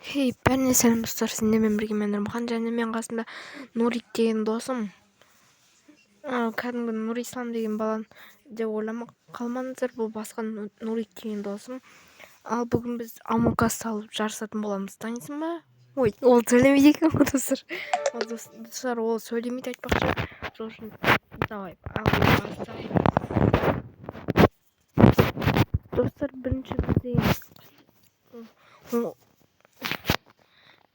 Хей, бәріне сәлем достар, сендермен бірге мен Нұрмұхан, және мен қасымда Нурик деген досым. Кәдімгі Нурислам деген баланы деп ойламай қалмаңыздар, бұл басқа Нурик деген досым. Ал бүгін біз Among Us салып жарысатын боламыз, танисың ба? Ой, ол сөйлемейді екен ғой достар. Достар, ол сөйлемейді айтпақшы. Сол үшін давай, бастайық. Достар, бірінші бізде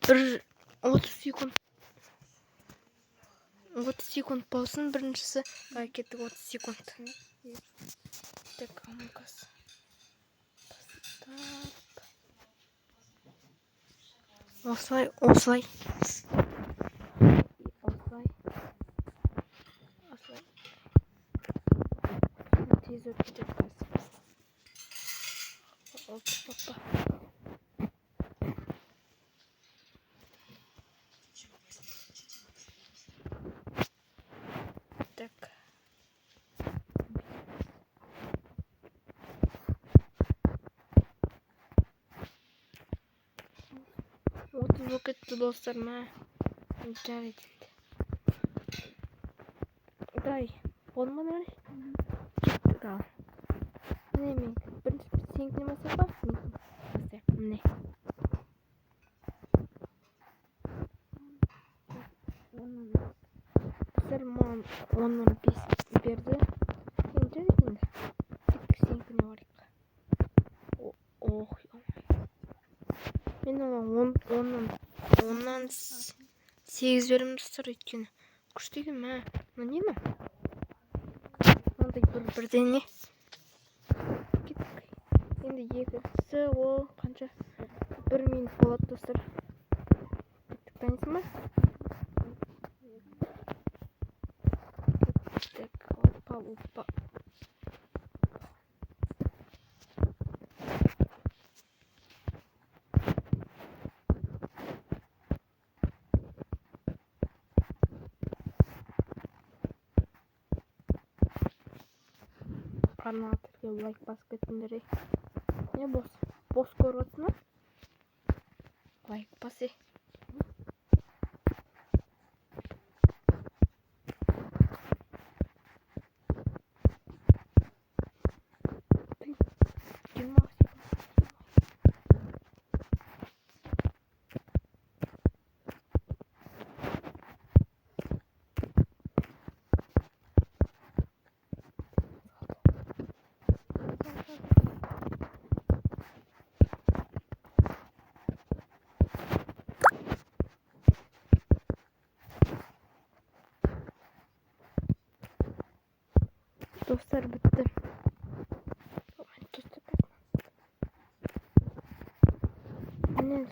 бір 30 секунд болсын, біріншісі. Кеттік, 30 секунд. Так, Among Us. Осылай. Тез өтіп кетеді қазір. Опа. Так. Отыз болып кетті достар, ма? Жарайды. Дай, болмады ма? Кеттік ал. Міне мен бірінші сенікіне бастайық па? Бастайық, міне. Достар, маған 10-нан 5 берді. Сен жарайды енді. Кеттік, сенікіне барайық. Ох, мен оған 10-нан 8 беремін достар, өйткені күшті екен, ма? Мына не ма? Мынандай бірдеңе. Кеттік. Енді екіншісі ол қанша? 1 минут болады достар. Кеттік, танисың ба? Кеттік, опа. Арнатерге лайк басып кетіңдер. Не бос көріп отырсың ба? Лайк бас. Достар, бітті. Міне.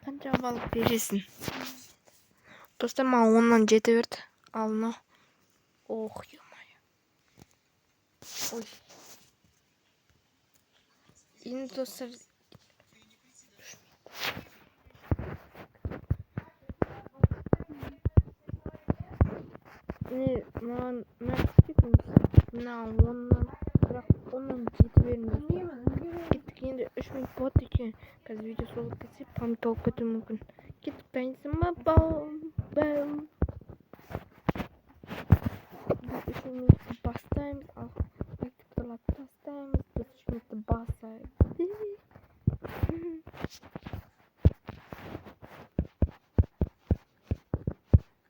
Қанша балық бересің? Достар, маған 10-нан 7 берді. Ал мынау. Ох, ё-моё. Ой. Енді достар, маған 10-нан 7 беріңіз. Кеттік, енді 3 минут болады екен. Қазір видео солып кетсе, память толып кетуі мүмкін. Кеттік, танисың ба? Бау. 3 минутты бастаймыз. Ал лайктарды тастаймыз. Біз 3 минутты басайық.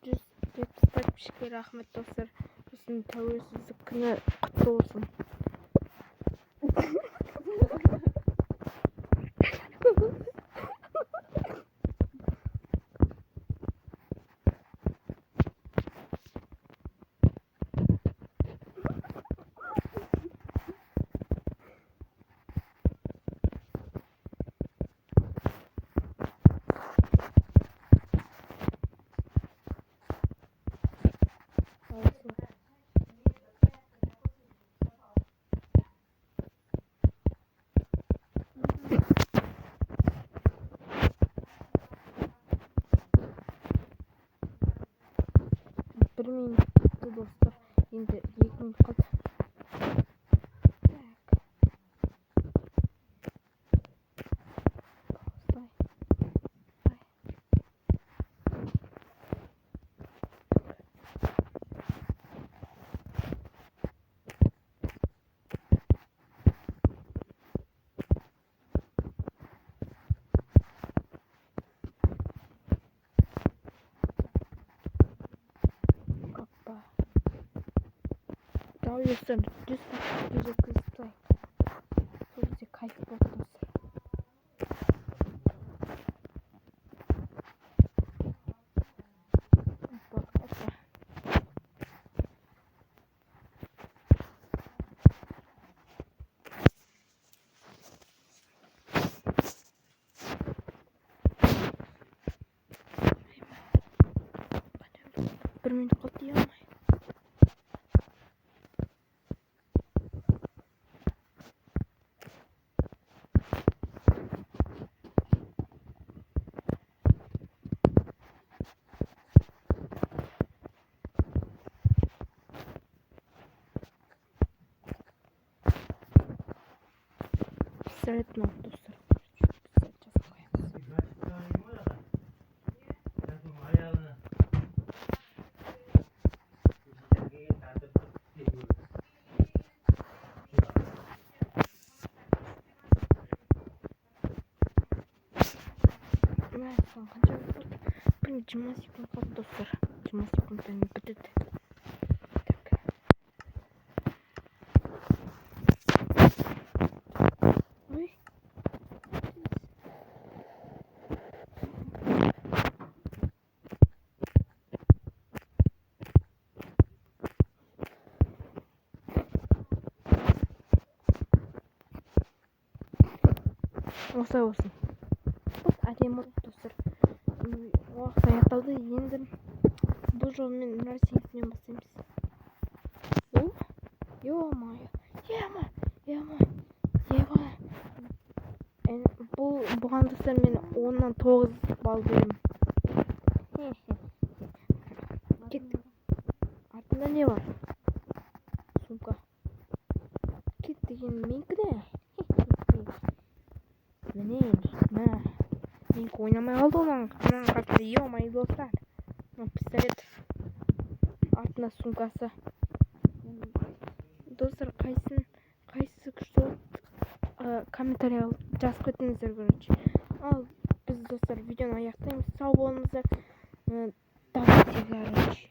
170 подписчикке рахмет достар. Біздің тәуелсіздік күні құтты болсын. Достар, енді 2 минут қалды. достар 100 тапкырға жеткізіп тұрайық. Сол кезде кайф болды достар. Bir minut kaldı ya. Пистолет не oldu dostlar. Evet, son kaç oldu? Benim 20 sekund kaldı dostlar. 20 sekunddan bitirdi. Uy. Осылай болсын. Бұл әдемі болды достар. Уақыт аяқталды. Енді бұл жолмен нәрсеңізден бастаймыз. Ё-моё. Бұған достар мен 10-нан 9 балл беремін. Кеттік. Артында не бар? Сумка. Кет деген менікі де. Міне. Менікі ойнамай қалды оған. Анан қарсы, ё-моё достар. Пистолет. Артында сумкасы. Достар, қайсысы күшті болды? Комментарий жазып кетіңіздер, короче. Ал біз достар видеоны аяқтаймыз. Сау болыңыздар. Давайте, короче.